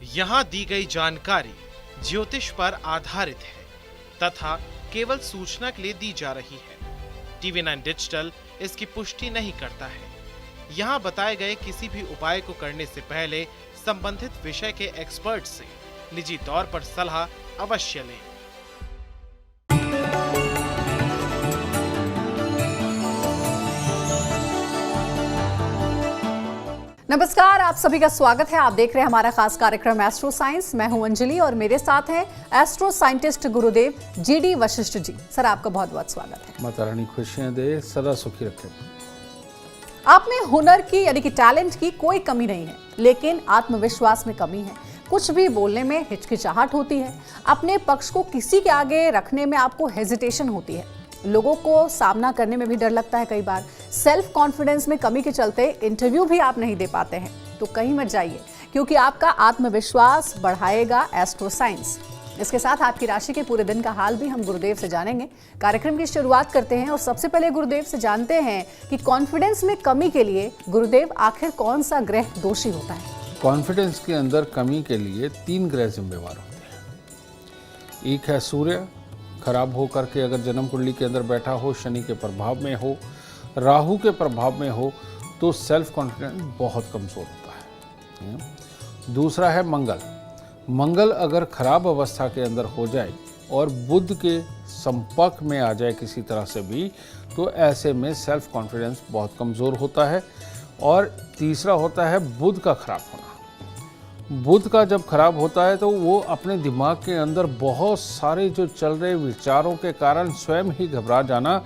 यहाँ दी गई जानकारी ज्योतिष पर आधारित है तथा केवल सूचना के लिए दी जा रही है। TV9 डिजिटल इसकी पुष्टि नहीं करता है। यहाँ बताए गए किसी भी उपाय को करने से पहले संबंधित विषय के एक्सपर्ट से निजी तौर पर सलाह अवश्य लें। नमस्कार, आप सभी का स्वागत है। आप देख रहे हैं हमारा खास कार्यक्रम एस्ट्रो साइंस। मैं हूं अंजलि और मेरे साथ हैं एस्ट्रो साइंटिस्ट गुरुदेव GD वशिष्ठ जी। सर, आपका बहुत बहुत स्वागत है। माता रानी खुशियां दे, सदा सुखी रखे। आप में हुनर की यानी कि टैलेंट की कोई कमी नहीं है, लेकिन आत्मविश्वास में कमी है। कुछ भी बोलने में हिचकिचाहट होती है, अपने पक्ष को किसी के आगे रखने में आपको हेजिटेशन होती है, लोगों को सामना करने में भी डर लगता है। कई बार सेल्फ कॉन्फिडेंस में कमी के चलते इंटरव्यू भी आप नहीं दे पाते हैं। तो कहीं मत जाइए, क्योंकि आपका आत्मविश्वास बढ़ाएगा एस्ट्रो साइंस। इसके साथ आपकी राशि के पूरे दिन का हाल भी हम गुरुदेव से जानेंगे। कार्यक्रम की शुरुआत करते हैं और सबसे पहले गुरुदेव से जानते हैं कि कॉन्फिडेंस में कमी के लिए गुरुदेव आखिर कौन सा ग्रह दोषी होता है? कॉन्फिडेंस के अंदर कमी के लिए 3 ग्रह जिम्मेवार होते हैं। एक है सूर्य, खराब हो करके अगर जन्म कुंडली के अंदर बैठा हो, शनि के प्रभाव में हो, राहु के प्रभाव में हो, तो सेल्फ कॉन्फिडेंस बहुत कमजोर होता है। दूसरा है मंगल। मंगल अगर खराब अवस्था के अंदर हो जाए और बुध के संपर्क में आ जाए किसी तरह से भी, तो ऐसे में सेल्फ कॉन्फिडेंस बहुत कमजोर होता है। और तीसरा होता है बुध का खराब होना। बुध का जब खराब होता है तो वो अपने दिमाग के अंदर बहुत सारे जो चल रहे विचारों के कारण स्वयं ही घबरा जाना,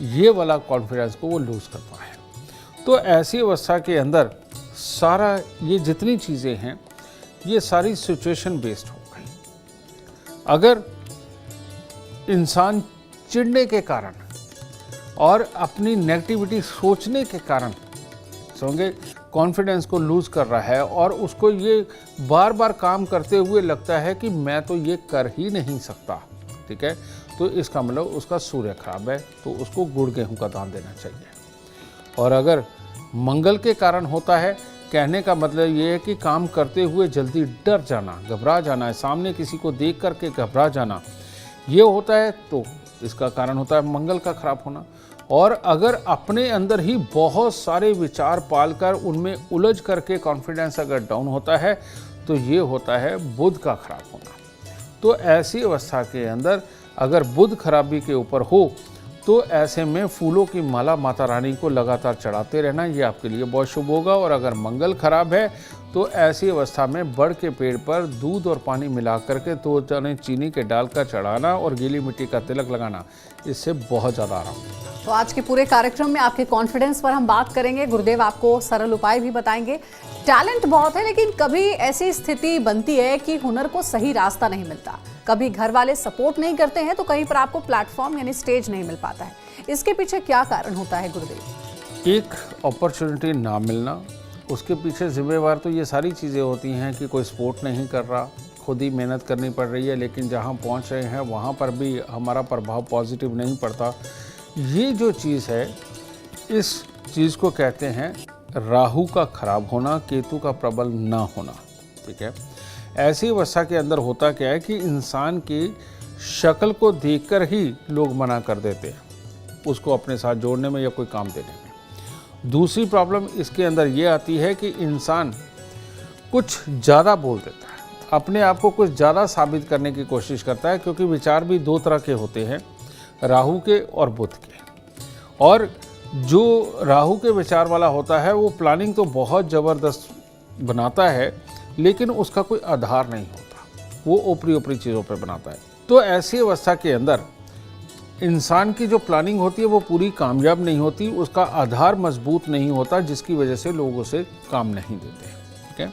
ये वाला कॉन्फिडेंस को वो लूज करता है। तो ऐसी अवस्था के अंदर सारा ये जितनी चीज़ें हैं, ये सारी सिचुएशन बेस्ड हो गई। अगर इंसान चिढ़ने के कारण और अपनी नेगेटिविटी सोचने के कारण समझे कॉन्फिडेंस को लूज कर रहा है और उसको ये बार बार काम करते हुए लगता है कि मैं तो ये कर ही नहीं सकता, ठीक है, तो इसका मतलब उसका सूर्य खराब है, तो उसको गुड़ गेहूं का दान देना चाहिए। और अगर मंगल के कारण होता है, कहने का मतलब ये है कि काम करते हुए जल्दी डर जाना, घबरा जाना है, सामने किसी को देख करके घबरा जाना, ये होता है, तो इसका कारण होता है मंगल का खराब होना। और अगर अपने अंदर ही बहुत सारे विचार पालकर उनमें उलझ करके कॉन्फिडेंस अगर डाउन होता है, तो ये होता है बुध का खराब होना। तो ऐसी अवस्था के अंदर अगर बुध खराबी के ऊपर हो, तो ऐसे में फूलों की माला माता रानी को लगातार चढ़ाते रहना, ये आपके लिए बहुत शुभ होगा। और अगर मंगल खराब है, तो ऐसी अवस्था में बड़ के पेड़ पर दूध और पानी मिला करके 2 चने चीनी के डाल कर चढ़ाना और गीली मिट्टी का तिलक लगाना, इससे बहुत ज़्यादा आराम होगा। तो आज के पूरे कार्यक्रम में आपके कॉन्फिडेंस पर हम बात करेंगे। गुरुदेव आपको सरल उपाय भी बताएंगे। टैलेंट बहुत है, लेकिन कभी ऐसी स्थिति बनती है कि हुनर को सही रास्ता नहीं मिलता, कभी घर वाले सपोर्ट नहीं करते हैं, तो कहीं पर आपको प्लेटफॉर्म यानी स्टेज नहीं मिल पाता है। इसके पीछे क्या कारण होता है गुरुदेव? एक अपॉर्चुनिटी ना मिलना, उसके पीछे जिम्मेवार तो ये सारी चीज़ें होती हैं कि कोई सपोर्ट नहीं कर रहा, खुद ही मेहनत करनी पड़ रही है, लेकिन जहाँ पहुँच रहे हैं वहाँ पर भी हमारा प्रभाव पॉजिटिव नहीं पड़ता। ये जो चीज़ है, इस चीज़ को कहते हैं राहु का खराब होना, केतु का प्रबल ना होना, ठीक है। ऐसी अवस्था के अंदर होता क्या है कि इंसान की शक्ल को देखकर ही लोग मना कर देते हैं उसको अपने साथ जोड़ने में या कोई काम देने में। दूसरी प्रॉब्लम इसके अंदर ये आती है कि इंसान कुछ ज़्यादा बोल देता है, अपने आप को कुछ ज़्यादा साबित करने की कोशिश करता है, क्योंकि विचार भी 2 तरह के होते हैं, राहु के और बुध के। और जो राहु के विचार वाला होता है, वो प्लानिंग तो बहुत ज़बरदस्त बनाता है, लेकिन उसका कोई आधार नहीं होता, वो ऊपरी ऊपरी चीज़ों पे बनाता है। तो ऐसी अवस्था के अंदर इंसान की जो प्लानिंग होती है वो पूरी कामयाब नहीं होती, उसका आधार मजबूत नहीं होता, जिसकी वजह से लोग उसे काम नहीं देते, ठीक है।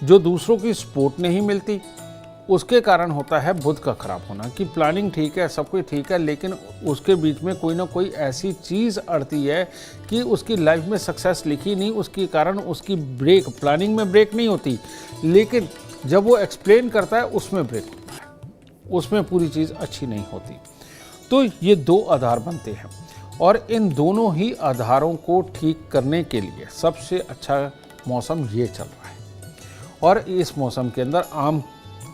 जो दूसरों की सपोर्ट नहीं मिलती, उसके कारण होता है बुध का खराब होना, कि प्लानिंग ठीक है, सब कुछ ठीक है, लेकिन उसके बीच में कोई ना कोई ऐसी चीज़ अड़ती है कि उसकी लाइफ में सक्सेस लिखी नहीं, उसके कारण उसकी ब्रेक, प्लानिंग में ब्रेक नहीं होती, लेकिन जब वो एक्सप्लेन करता है उसमें ब्रेक होता है, उसमें पूरी चीज़ अच्छी नहीं होती। तो ये 2 आधार बनते हैं, और इन दोनों ही आधारों को ठीक करने के लिए सबसे अच्छा मौसम ये चल रहा है। और इस मौसम के अंदर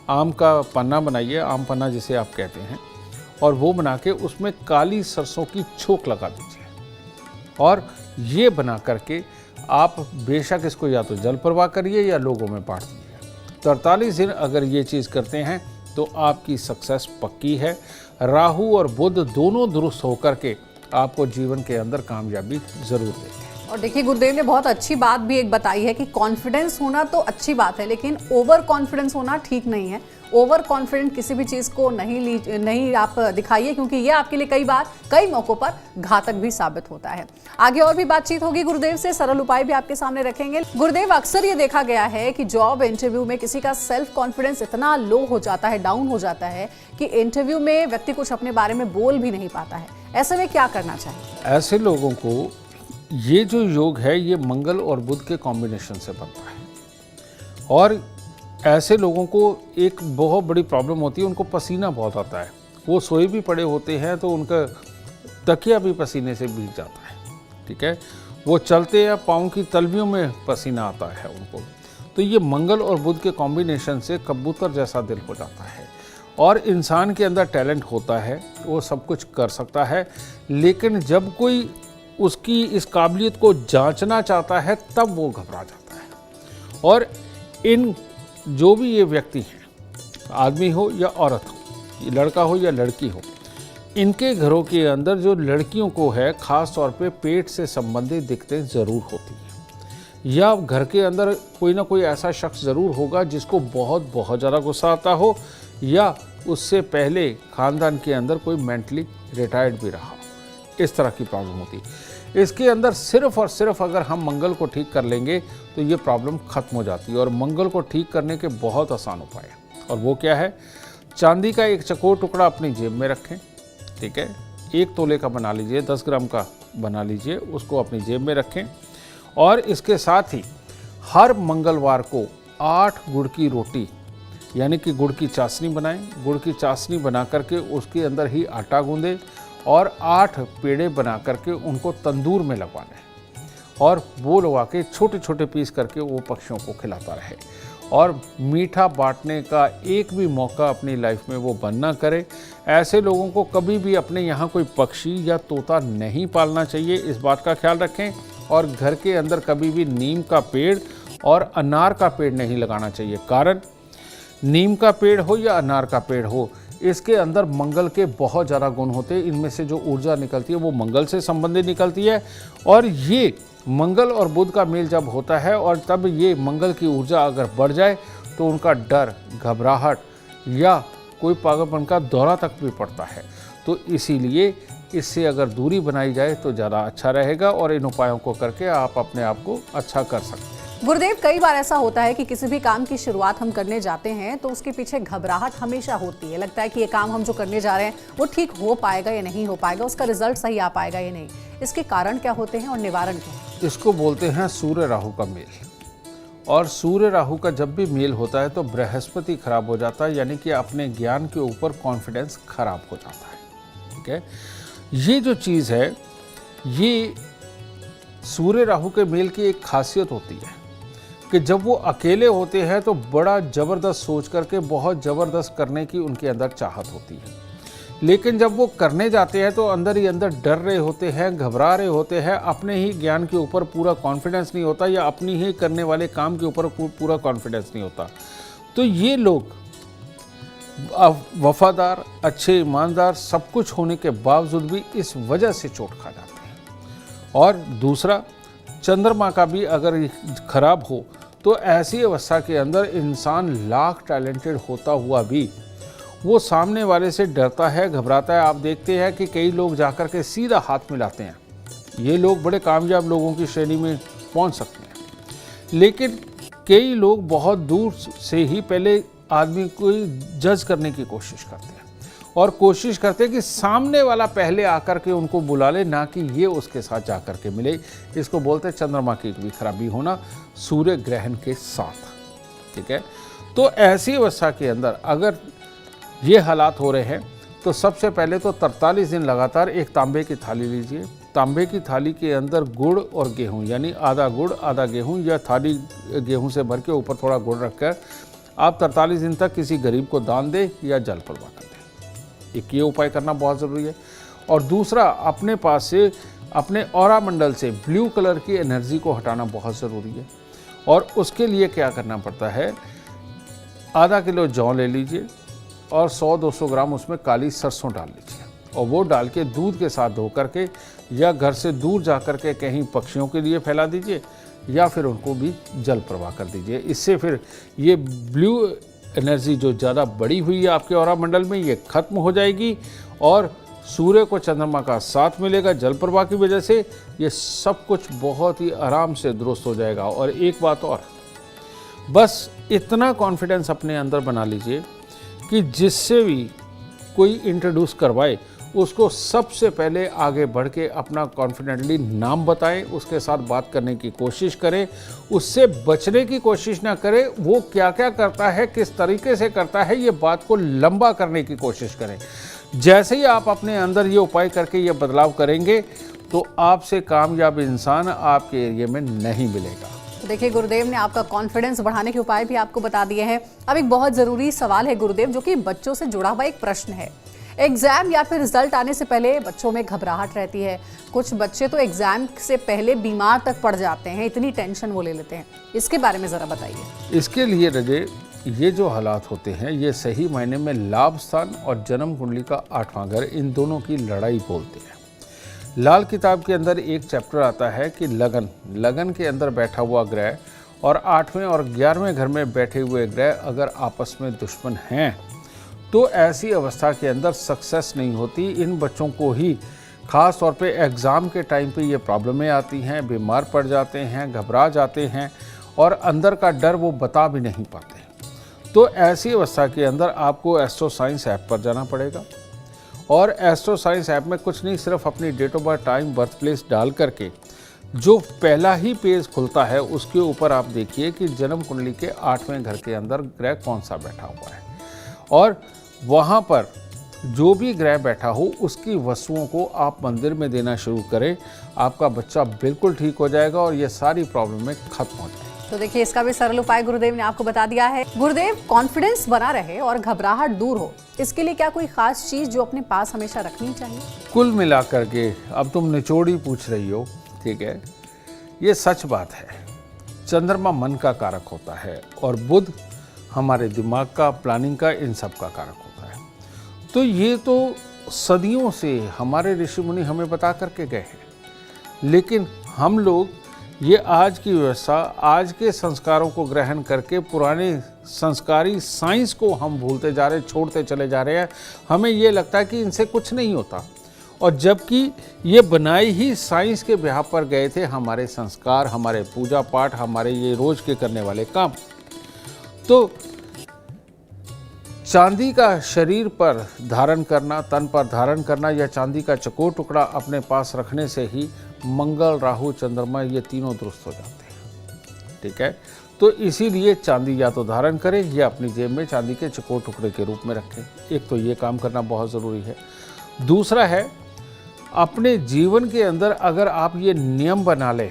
आम का पन्ना बनाइए, आम पन्ना जिसे आप कहते हैं, और वो बना के उसमें काली सरसों की छोक लगा दीजिए। और ये बना करके आप बेशक इसको या तो जल प्रवाह करिए या लोगों में बांट दीजिए। 43 दिन अगर ये चीज़ करते हैं तो आपकी सक्सेस पक्की है। राहु और बुध दोनों दुरुस्त होकर के आपको जीवन के अंदर कामयाबी जरूर देंगे। और देखिए, गुरुदेव ने बहुत अच्छी बात भी एक बताई है कि कॉन्फिडेंस होना तो अच्छी बात है, लेकिन ओवर कॉन्फिडेंस होना ठीक नहीं है। ओवर कॉन्फिडेंट किसी भी चीज़ को नहीं आप दिखाइए, क्योंकि ये आपके लिए कई मौकों पर घातक भी साबित होता है। आगे और भी बातचीत होगी गुरुदेव से, सरल उपाय भी आपके सामने रखेंगे। गुरुदेव, अक्सर ये देखा गया है कि जॉब इंटरव्यू में किसी का सेल्फ कॉन्फिडेंस इतना लो हो जाता है, डाउन हो जाता है कि इंटरव्यू में व्यक्ति कुछ अपने बारे में बोल भी नहीं पाता है। ऐसे में क्या करना चाहिए? ऐसे लोगों को ये जो योग है ये मंगल और बुध के कॉम्बिनेशन से बनता है। और ऐसे लोगों को एक बहुत बड़ी प्रॉब्लम होती है, उनको पसीना बहुत आता है। वो सोए भी पड़े होते हैं तो उनका तकिया भी पसीने से भीग जाता है, ठीक है। वो चलते या पाँव की तलवियों में पसीना आता है उनको। तो ये मंगल और बुध के कॉम्बिनेशन से कबूतर जैसा दिल हो जाता है। और इंसान के अंदर टैलेंट होता है, वो सब कुछ कर सकता है, लेकिन जब कोई उसकी इस काबिलियत को जांचना चाहता है तब वो घबरा जाता है। और इन जो भी ये व्यक्ति हैं, आदमी हो या औरत हो, ये लड़का हो या लड़की हो, इनके घरों के अंदर जो लड़कियों को है ख़ास तौर पे पेट से संबंधित दिक्कतें ज़रूर होती हैं। या घर के अंदर कोई ना कोई ऐसा शख्स ज़रूर होगा जिसको बहुत ज़्यादा गुस्सा आता हो, या उससे पहले ख़ानदान के अंदर कोई मेंटली रिटायर्ड भी रहा, इस तरह की प्रॉब्लम होती है। इसके अंदर सिर्फ और सिर्फ अगर हम मंगल को ठीक कर लेंगे तो ये प्रॉब्लम ख़त्म हो जाती है। और मंगल को ठीक करने के बहुत आसान उपाय है, और वो क्या है? चांदी का एक चकोर टुकड़ा अपनी जेब में रखें, ठीक है। 1 तोले का बना लीजिए, 10 ग्राम का बना लीजिए, उसको अपनी जेब में रखें। और इसके साथ ही हर मंगलवार को 8 गुड़ की रोटी यानी कि गुड़ की चाशनी बनाएं। गुड़ की चाशनी बना करके उसके अंदर ही आटा गूंदें और 8 पेड़े बना करके उनको तंदूर में लगवा लें, और वो लगवा के छोटे छोटे पीस करके वो पक्षियों को खिलाता रहे। और मीठा बांटने का एक भी मौका अपनी लाइफ में वो बंद ना करे। ऐसे लोगों को कभी भी अपने यहाँ कोई पक्षी या तोता नहीं पालना चाहिए, इस बात का ख्याल रखें। और घर के अंदर कभी भी नीम का पेड़ और अनार का पेड़ नहीं लगाना चाहिए। कारण नीम का पेड़ हो या अनार का पेड़ हो, इसके अंदर मंगल के बहुत ज़्यादा गुण होते हैं। इनमें से जो ऊर्जा निकलती है वो मंगल से संबंधित निकलती है। और ये मंगल और बुध का मेल जब होता है और तब ये मंगल की ऊर्जा अगर बढ़ जाए तो उनका डर, घबराहट या कोई पागलपन का दौरा तक भी पड़ता है। तो इसीलिए इससे अगर दूरी बनाई जाए तो ज़्यादा अच्छा रहेगा, और इन उपायों को करके आप अपने आप को अच्छा कर सकते हैं। गुरुदेव, कई बार ऐसा होता है कि किसी भी काम की शुरुआत हम करने जाते हैं तो उसके पीछे घबराहट हमेशा होती है। लगता है कि ये काम हम जो करने जा रहे हैं वो ठीक हो पाएगा या नहीं हो पाएगा, उसका रिजल्ट सही आ पाएगा या नहीं। इसके कारण क्या होते हैं और निवारण क्या है? इसको बोलते हैं सूर्य राहु का मेल। और सूर्य राहु का जब भी मेल होता है तो बृहस्पति खराब हो जाता है, यानी कि अपने ज्ञान के ऊपर कॉन्फिडेंस खराब हो जाता है, ठीक है। ये जो चीज़ है, ये सूर्य राहु के मेल की एक खासियत होती है कि जब वो अकेले होते हैं तो बड़ा ज़बरदस्त सोच करके बहुत ज़बरदस्त करने की उनके अंदर चाहत होती है। लेकिन जब वो करने जाते हैं तो अंदर ही अंदर डर रहे होते हैं, घबरा रहे होते हैं, अपने ही ज्ञान के ऊपर पूरा कॉन्फिडेंस नहीं होता, या अपनी ही करने वाले काम के ऊपर पूरा कॉन्फिडेंस नहीं होता। तो ये लोग वफादार, अच्छे, ईमानदार सब कुछ होने के बावजूद भी इस वजह से चोट खा जाते हैं। और दूसरा, चंद्रमा का भी अगर खराब हो तो ऐसी अवस्था के अंदर इंसान लाख टैलेंटेड होता हुआ भी वो सामने वाले से डरता है, घबराता है। आप देखते हैं कि कई लोग जाकर के सीधा हाथ मिलाते हैं। ये लोग बड़े कामयाब लोगों की श्रेणी में पहुंच सकते हैं, लेकिन कई लोग बहुत दूर से ही पहले आदमी को जज करने की कोशिश करते हैं, और कोशिश करते हैं कि सामने वाला पहले आकर के उनको बुला ले, ना कि ये उसके साथ जाकर के मिले। इसको बोलते हैं चंद्रमा की भी खराबी होना सूर्य ग्रहण के साथ, ठीक है। तो ऐसी अवस्था के अंदर अगर ये हालात हो रहे हैं तो सबसे पहले तो 43 दिन लगातार एक तांबे की थाली लीजिए, तांबे की थाली के अंदर गुड़ और गेहूं, यानी आधा गुड़ आधा गेहूं, या थाली गेहूं से भर के ऊपर थोड़ा गुड़ रखकर आप 43 दिन तक किसी गरीब को दान दें या जल प्रवाह कर दें। एक ये उपाय करना बहुत ज़रूरी है। और दूसरा, अपने पास से अपने ऑरा मंडल से ब्लू कलर की एनर्जी को हटाना बहुत ज़रूरी है। और उसके लिए क्या करना पड़ता है, आधा किलो जौ ले लीजिए और 100-200 ग्राम उसमें काली सरसों डाल लीजिए और वो डाल के दूध के साथ धो करके या घर से दूर जा कर के कहीं पक्षियों के लिए फैला दीजिए या फिर उनको भी जल प्रवाह कर दीजिए। इससे फिर ये ब्लू एनर्जी जो ज़्यादा बड़ी हुई है आपके ऑरा मंडल में, ये खत्म हो जाएगी और सूर्य को चंद्रमा का साथ मिलेगा जल प्रवाह की वजह से। ये सब कुछ बहुत ही आराम से दुरुस्त हो जाएगा। और एक बात और, बस इतना कॉन्फिडेंस अपने अंदर बना लीजिए कि जिससे भी कोई इंट्रोड्यूस करवाए उसको सबसे पहले आगे बढ़ के अपना कॉन्फिडेंटली नाम बताएं, उसके साथ बात करने की कोशिश करें, उससे बचने की कोशिश ना करें। वो क्या क्या करता है, किस तरीके से करता है, ये बात को लंबा करने की कोशिश करें। जैसे ही आप अपने अंदर ये उपाय करके ये बदलाव करेंगे तो आपसे कामयाब इंसान आपके एरिया में नहीं मिलेगा। तो देखिए, गुरुदेव ने आपका कॉन्फिडेंस बढ़ाने के उपाय भी आपको बता दिए हैं। अब एक बहुत जरूरी सवाल है गुरुदेव, जो कि बच्चों से जुड़ा हुआ एक प्रश्न है। एग्जाम या फिर रिजल्ट आने से पहले बच्चों में घबराहट रहती है। कुछ बच्चे तो एग्जाम से पहले बीमार तक पड़ जाते हैं, इतनी टेंशन वो ले लेते हैं। इसके बारे में जरा बताइए। इसके लिए रजे, ये जो हालात होते हैं ये सही मायने में लाभ स्थान और जन्म कुंडली का 8वां घर, इन दोनों की लड़ाई बोलते हैं। लाल किताब के अंदर एक चैप्टर आता है कि लगन के अंदर बैठा हुआ ग्रह और 8वें और 11वें घर में बैठे हुए ग्रह अगर आपस में दुश्मन हैं तो ऐसी अवस्था के अंदर सक्सेस नहीं होती। इन बच्चों को ही ख़ास तौर पे एग्ज़ाम के टाइम पे ये प्रॉब्लमें आती हैं, बीमार पड़ जाते हैं, घबरा जाते हैं और अंदर का डर वो बता भी नहीं पाते। तो ऐसी अवस्था के अंदर आपको एस्ट्रो साइंस ऐप पर जाना पड़ेगा और एस्ट्रो साइंस ऐप में कुछ नहीं, सिर्फ अपनी date of birth, time, birth place डाल करके जो पहला ही पेज खुलता है उसके ऊपर आप देखिए कि जन्म कुंडली के 8वें घर के अंदर ग्रह कौन सा बैठा हुआ है और वहाँ पर जो भी ग्रह बैठा हो उसकी वस्तुओं को आप मंदिर में देना शुरू करें। आपका बच्चा बिल्कुल ठीक हो जाएगा और ये सारी प्रॉब्लमें खत्म हो जाएगी। तो देखिए, इसका भी सरल उपाय गुरुदेव ने आपको बता दिया है। गुरुदेव, कॉन्फिडेंस बना रहे और घबराहट दूर हो, इसके लिए क्या कोई खास चीज जो अपने पास हमेशा रखनी चाहिए? कुल मिलाकर के, अब तुम निचोड़ ही पूछ रही हो, ठीक है, ये सच बात है। चंद्रमा मन का कारक होता है और बुध हमारे दिमाग का, प्लानिंग का, इन सब का कारक होता है। तो ये तो सदियों से हमारे ऋषि मुनि हमें बता करके गए हैं, लेकिन हम लोग ये आज की व्यवस्था, आज के संस्कारों को ग्रहण करके पुराने संस्कारी साइंस को हम भूलते जा रहे हैं, छोड़ते चले जा रहे हैं। हमें ये लगता है कि इनसे कुछ नहीं होता, और जबकि ये बनाई ही साइंस के बिहार पर गए थे हमारे संस्कार, हमारे पूजा पाठ, हमारे ये रोज के करने वाले काम। तो चांदी का शरीर पर धारण करना, तन पर धारण करना या चांदी का चकोर टुकड़ा अपने पास रखने से ही मंगल, राहु, चंद्रमा ये तीनों दुरुस्त हो जाते हैं, ठीक है। तो इसीलिए चांदी या तो धारण करें या अपनी जेब में चांदी के चकोर टुकड़े के रूप में रखें। एक तो ये काम करना बहुत ज़रूरी है। दूसरा है, अपने जीवन के अंदर अगर आप ये नियम बना लें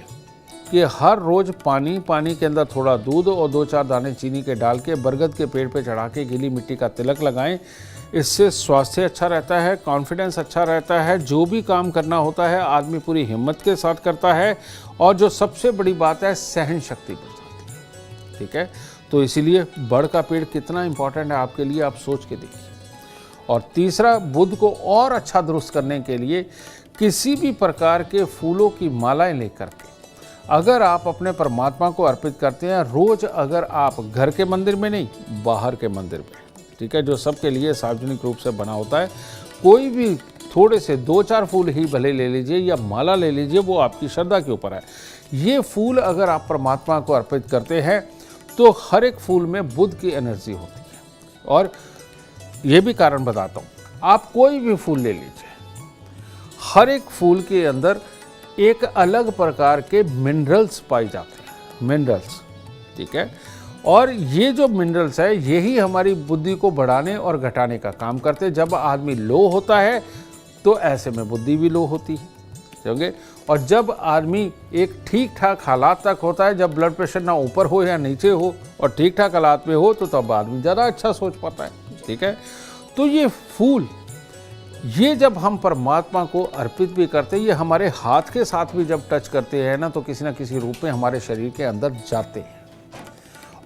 कि हर रोज़ पानी के अंदर थोड़ा दूध और 2-4 दाने चीनी के डाल के बरगद के पेड़ पे चढ़ा के गीली मिट्टी का तिलक लगाएं, इससे स्वास्थ्य अच्छा रहता है, कॉन्फिडेंस अच्छा रहता है, जो भी काम करना होता है आदमी पूरी हिम्मत के साथ करता है और जो सबसे बड़ी बात है, सहन शक्ति बढ़ जाती है, ठीक है। तो इसीलिए बड़ का पेड़ कितना इंपॉर्टेंट है आपके लिए, आप सोच के देखिए। और तीसरा, बुध को और अच्छा दुरुस्त करने के लिए किसी भी प्रकार के फूलों की मालाएं लेकर के अगर आप अपने परमात्मा को अर्पित करते हैं रोज, अगर आप घर के मंदिर में नहीं, बाहर के मंदिर में, ठीक है, जो सबके लिए सार्वजनिक रूप से बना होता है, कोई भी थोड़े से 2-4 फूल ही भले ले लीजिए या माला ले लीजिए, वो आपकी श्रद्धा के ऊपर है। ये फूल अगर आप परमात्मा को अर्पित करते हैं तो हर एक फूल में बुध की एनर्जी होती है। और ये भी कारण बताता हूँ, आप कोई भी फूल ले लीजिए, हर एक फूल के अंदर एक अलग प्रकार के मिनरल्स पाए जाते हैं, मिनरल्स, ठीक है। और ये जो मिनरल्स है यही हमारी बुद्धि को बढ़ाने और घटाने का काम करते हैं। जब आदमी लो होता है तो ऐसे में बुद्धि भी लो होती है, जानते होंगे। और जब आदमी एक ठीक ठाक हालात तक होता है, जब ब्लड प्रेशर ना ऊपर हो या नीचे हो और ठीक ठाक हालात में हो, तो तब आदमी ज़्यादा अच्छा सोच पाता है। ठीक है, तो ये फूल, ये जब हम परमात्मा को अर्पित भी करते हैं, ये हमारे हाथ के साथ भी जब टच करते हैं ना, तो किसी ना किसी रूप में हमारे शरीर के अंदर जाते हैं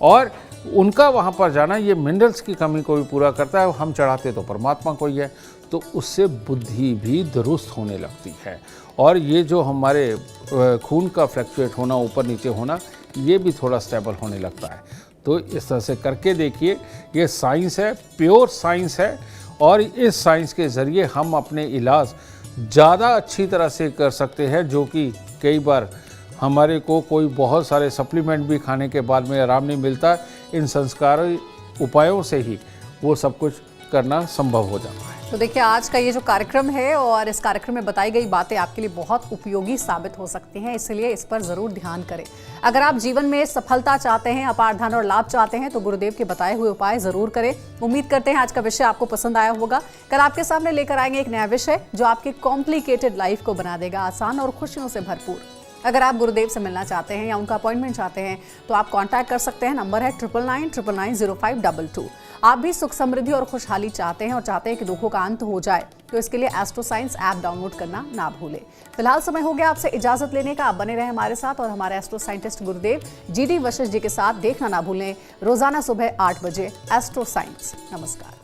और उनका वहाँ पर जाना ये मिनरल्स की कमी को भी पूरा करता है। हम चढ़ाते तो परमात्मा को ही है, तो उससे बुद्धि भी दुरुस्त होने लगती है और ये जो हमारे खून का फ्लक्चुएट होना, ऊपर नीचे होना, ये भी थोड़ा स्टेबल होने लगता है। तो इस तरह से करके देखिए, ये साइंस है, प्योर साइंस है और इस साइंस के ज़रिए हम अपने इलाज ज़्यादा अच्छी तरह से कर सकते हैं, जो कि कई बार हमारे को कोई बहुत सारे सप्लीमेंट भी खाने के बाद में आराम नहीं मिलता। इन संस्कारी उपायों से ही वो सब कुछ करना संभव हो जाता है। तो देखिए, आज का ये जो कार्यक्रम है और इस कार्यक्रम में बताई गई बातें आपके लिए बहुत उपयोगी साबित हो सकती हैं, इसलिए इस पर जरूर ध्यान करें। अगर आप जीवन में सफलता चाहते हैं, अपार धन और लाभ चाहते हैं, तो गुरुदेव के बताए हुए उपाय जरूर करें। उम्मीद करते हैं आज का विषय आपको पसंद आया होगा। कल आपके सामने लेकर आएंगे एक नया विषय जो आपकी कॉम्प्लिकेटेड लाइफ को बना देगा आसान और खुशियों से भरपूर। अगर आप गुरुदेव से मिलना चाहते हैं या उनका अपॉइंटमेंट चाहते हैं तो आप कांटेक्ट कर सकते हैं। नंबर है 9999990522। आप भी सुख समृद्धि और खुशहाली चाहते हैं और चाहते हैं कि दुखों का अंत हो जाए, तो इसके लिए एस्ट्रो साइंस ऐप डाउनलोड करना ना भूलें। फिलहाल समय हो गया आपसे इजाजत लेने का। आप बने रहे हमारे साथ और हमारे एस्ट्रो साइंटिस्ट गुरुदेव GD वशिष्ठ जी के साथ देखना ना भूलें रोजाना सुबह 8 बजे एस्ट्रो साइंस। नमस्कार।